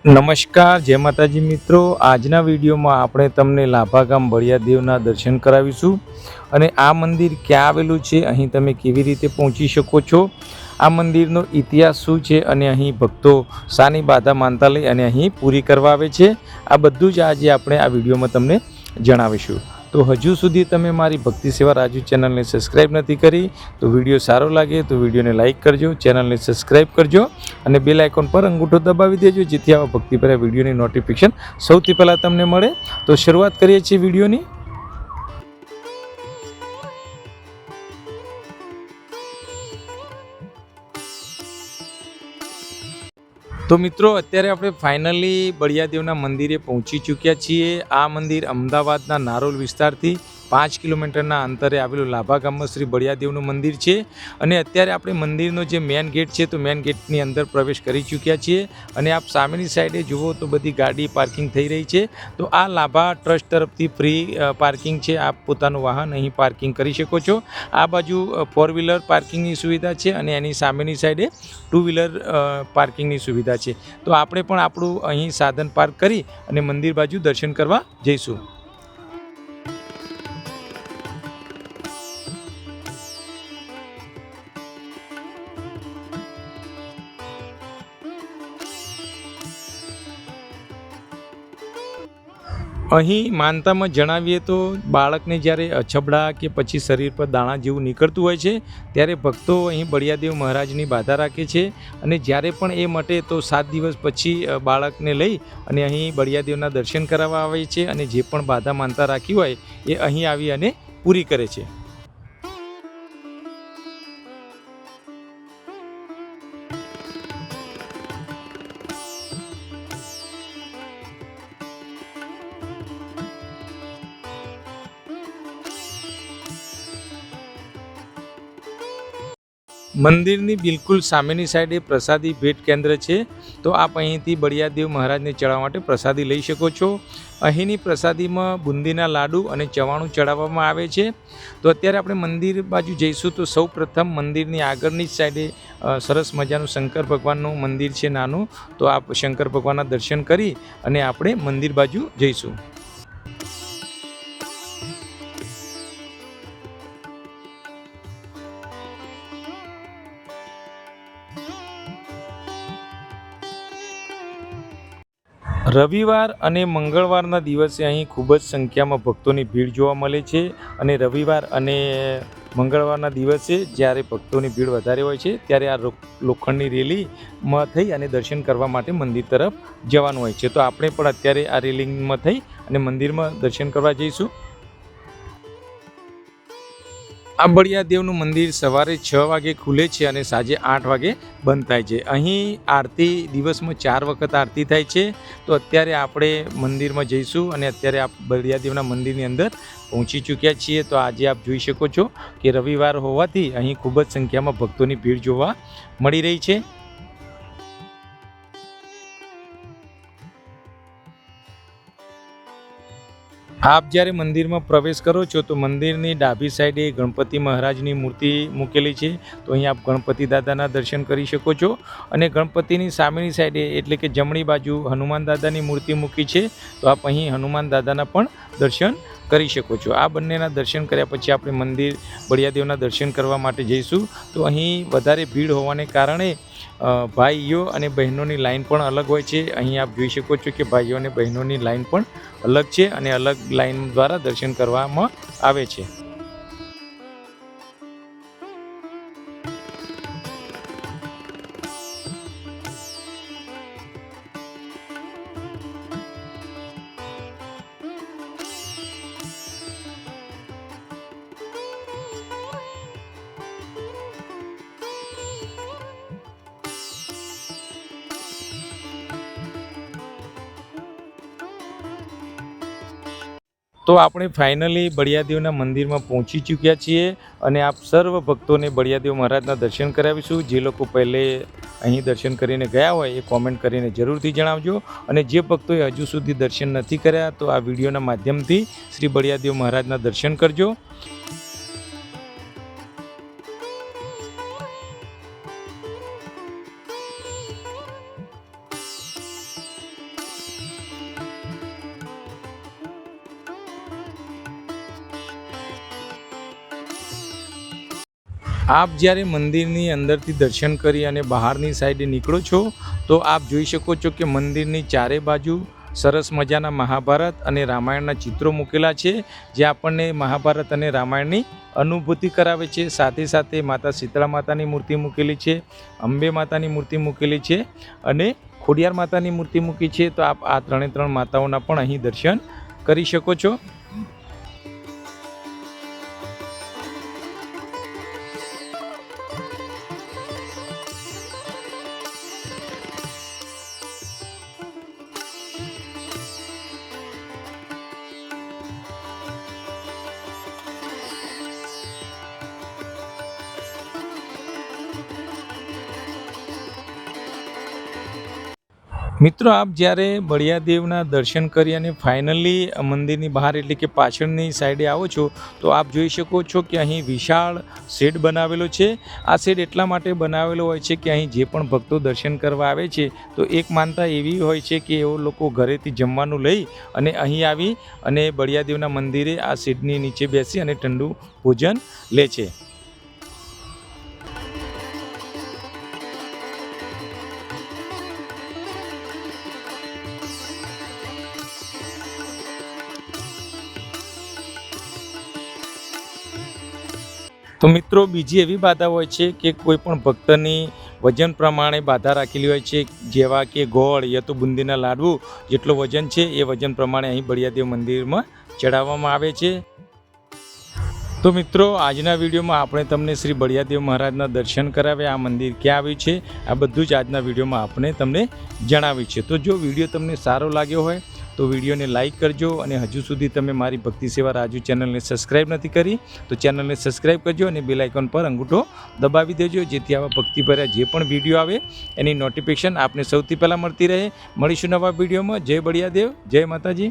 નમસ્કાર, જય માતાજી મિત્રો। આજના વિડીયોમાં આપણે તમને લાભા ગામ બળિયાદેવના દર્શન કરાવીશું અને આ મંદિર ક્યાં આવેલું છે, અહીં તમે કેવી રીતે પહોંચી શકો છો, આ મંદિરનો ઇતિહાસ શું છે અને અહીં ભક્તો શાની બાધા માનતા લઈ અને અહીં પૂરી કરવા આવે છે, આ બધું જ આજે આપણે આ વિડીયોમાં તમને જણાવીશું। તો હજુ સુધી તમે મારી ભક્તિ સેવા રાજુ ચેનલને સબસ્ક્રાઈબ નથી કરી તો વિડીયો સારો લાગે તો વિડીયોને લાઇક કરજો, ચેનલને સબસ્ક્રાઈબ કરજો અને બેલ આઇકોન પર અંગૂઠો દબાવી દેજો, જેથી આવા ભક્તિભર્યા વિડીયોની નોટિફિકેશન સૌથી પહેલાં તમને મળે। તો શરૂઆત કરીએ છીએ વિડીયોની। તો મિત્રો, અત્યારે આપણે ફાઇનલી બળિયાદેવના મંદિરે પહોંચી ચૂક્યા છીએ। આ મંદિર અમદાવાદના નારોલ વિસ્તારથી 5 કિલોમીટરના અંતરે આવેલું લાભા ગામમાં શ્રી બળિયાદેવનું મંદિર છે અને અત્યારે આપણે મંદિરનો જે મેન ગેટ છે તો મેન ગેટની અંદર પ્રવેશ કરી ચૂક્યા છીએ અને આપ સામેની સાઈડે જુઓ તો બધી ગાડી પાર્કિંગ થઈ રહી છે। તો આ લાભા ટ્રસ્ટ તરફથી ફ્રી પાર્કિંગ છે, આપ પોતાનું વાહન અહીં પાર્કિંગ કરી શકો છો। આ બાજુ 4 વ્હીલર પાર્કિંગની સુવિધા છે અને એની સામેની સાઈડે 2 વ્હીલર પાર્કિંગની સુવિધા છે। તો આપણે પણ આપણું અહીં સાધન પાર્ક કરી અને મંદિર બાજુ દર્શન કરવા જઈશું। અહીં માનતામાં જણાવીએ તો બાળકને જ્યારે અછબડા કે પછી શરીર પર દાણા જેવું નીકળતું હોય છે ત્યારે ભક્તો અહીં બળિયાદેવ મહારાજની બાધા રાખે છે અને જ્યારે પણ એ મટે તો 7 દિવસ પછી બાળકને લઈ અને અહીં બળિયાદેવના દર્શન કરાવવા આવે છે અને જે પણ બાધા માનતા રાખી હોય એ અહીં આવી અને પૂરી કરે છે। મંદિરની બિલકુલ સામેની સાઈડે પ્રસાદી ભેટ કેન્દ્ર છે, તો આપ અહીંથી બળિયાદેવ મહારાજને ચડાવવા માટે પ્રસાદી લઈ શકો છો। અહીંની પ્રસાદીમાં બુંદીના લાડુ અને ચવાણું ચડાવવામાં આવે છે। તો અત્યારે આપણે મંદિર બાજુ જઈશું તો સૌ પ્રથમ મંદિરની આગળની જ સાઈડે સરસ મજાનું શંકર ભગવાનનું મંદિર છે નાનું, તો આપ શંકર ભગવાનના દર્શન કરી અને આપણે મંદિર બાજુ જઈશું। રવિવાર અને મંગળવારના દિવસે અહીં ખૂબ જ સંખ્યામાં ભક્તોની ભીડ જોવા મળે છે અને રવિવાર અને મંગળવારના દિવસે જ્યારે ભક્તોની ભીડ વધારે હોય છે ત્યારે આ લોખંડની રેલીમાં થઈ અને દર્શન કરવા માટે મંદિર તરફ જવાનું હોય છે। તો આપણે પણ અત્યારે આ રેલિંગમાં થઈ અને મંદિરમાં દર્શન કરવા જઈશું। આ બળિયાદેવનું મંદિર સવારે 6 વાગે ખુલે છે અને સાંજે 8 વાગે બંધ થાય છે। અહીં આરતી દિવસમાં 4 વખત આરતી થાય છે। તો અત્યારે આપણે મંદિરમાં જઈશું અને અત્યારે આપ બળિયાદેવના મંદિરની અંદર પહોંચી ચૂક્યા છીએ। તો આજે આપ જોઈ શકો છો કે રવિવાર હોવાથી અહીં ખૂબ જ સંખ્યામાં ભક્તોની ભીડ જોવા મળી રહી છે। આપ જ્યારે મંદિરમાં પ્રવેશ કરો છો તો મંદિરની ડાબી સાઈડે ગણપતિ મહારાજની મૂર્તિ મૂકેલી છે, તો અહીં આપ ગણપતિ દાદાના દર્શન કરી શકો છો અને ગણપતિની સામેની સાઈડે એટલે કે જમણી બાજુ હનુમાન દાદાની મૂર્તિ મૂકી છે, તો આપ અહીં હનુમાન દાદાના પણ દર્શન કરી શકો છો। આ બંનેના દર્શન કર્યા પછી આપણે મંદિર બળિયાદેવના દર્શન કરવા માટે જઈશું। તો અહીં વધારે ભીડ હોવાને કારણે ભાઈઓ અને બહેનોની લાઈન પણ અલગ હોય છે। અહીં આપ જોઈ શકો છો કે ભાઈઓ અને બહેનોની લાઈન પણ અલગ છે અને અલગ લાઈન દ્વારા દર્શન કરવામાં આવે છે। તો આપણે ફાઇનલી બળિયાદેવના મંદિરમાં પહોંચી ચૂક્યા છીએ અને આપ સર્વ ભક્તોને બળિયાદેવ મહારાજના દર્શન કરાવીશું। જે લોકો પહેલે અહીં દર્શન કરીને ગયા હોય એ કોમેન્ટ કરીને જરૂરથી જણાવજો અને જે ભક્તોએ હજુ સુધી દર્શન નથી કર્યા તો આ વિડીયોના માધ્યમથી શ્રી બળિયાદેવ મહારાજના દર્શન કરજો। આપ જ્યારે મંદિરની અંદરથી દર્શન કરી અને બહારની સાઈડે નીકળો છો તો આપ જોઈ શકો છો કે મંદિરની ચારે બાજુ સરસ મજાના મહાભારત અને રામાયણના ચિત્રો મૂકેલા છે, જે આપણને મહાભારત અને રામાયણની અનુભૂતિ કરાવે છે. સાથે સાથે માતા શીતળા માતાની મૂર્તિ મૂકેલી છે, અંબે માતાની મૂર્તિ મૂકેલી છે અને ખોડિયાર માતાની મૂર્તિ મૂકી છે. તો આપ આ ત્રણે માતાઓના પણ અહીં દર્શન કરી શકો છો. મિત્રો, આપ જ્યારે બળિયાદેવના દર્શન કરી અને ફાઇનલી મંદિરની બહાર એટલે કે પાછળની સાઈડે આવો છો તો આપ જોઈ શકો છો કે અહીં વિશાળ શેડ બનાવેલો છે. આ શેડ એટલા માટે બનાવેલો હોય છે કે અહીં જે પણ ભક્તો દર્શન કરવા આવે છે તો એક માનતા એવી હોય છે કે એઓ લોકો ઘરેથી જમવાનું લઈ અને અહીં આવી અને બળિયાદેવના મંદિરે આ શેડની નીચે બેસી અને ઠંડુ ભોજન લે છે. તો મિત્રો, બીજી એવી બાધા હોય છે કે કોઈ પણ ભક્તની વજન પ્રમાણે બાધા રાખેલી હોય છે, જેવા કે ગોળ યા તો બુંદીના લાડુ જેટલું વજન છે એ વજન પ્રમાણે અહીં બળિયાદેવ મંદિરમાં ચડાવવામાં આવે છે. તો મિત્રો, આજના વિડીયોમાં આપણે તમને શ્રી બળિયાદેવ મહારાજના દર્શન કરાવ્યા. આ મંદિર ક્યાં આવ્યું છે આ બધું જ આજના વિડીયોમાં આપણે તમને જણાવ્યું છે. તો જો વિડીયો તમને સારો લાગ્યો હોય તો વિડીયોને લાઇક કરજો અને હજુ સુધી તમે મારી ભક્તિ સેવા રાજુ ચેનલને સબસ્ક્રાઈબ નથી કરી તો ચેનલને સબસ્ક્રાઈબ કરજો અને બેલ આઇકોન પર અંગૂઠો દબાવી દેજો, જેથી આવા ભક્તિભર્યા જે પણ વિડીયો આવે એની નોટિફિકેશન આપને સૌથી પહેલાં મળતી રહે. મળીશું નવા વિડીયોમાં. જય બળિયાદેવ, જય માતાજી.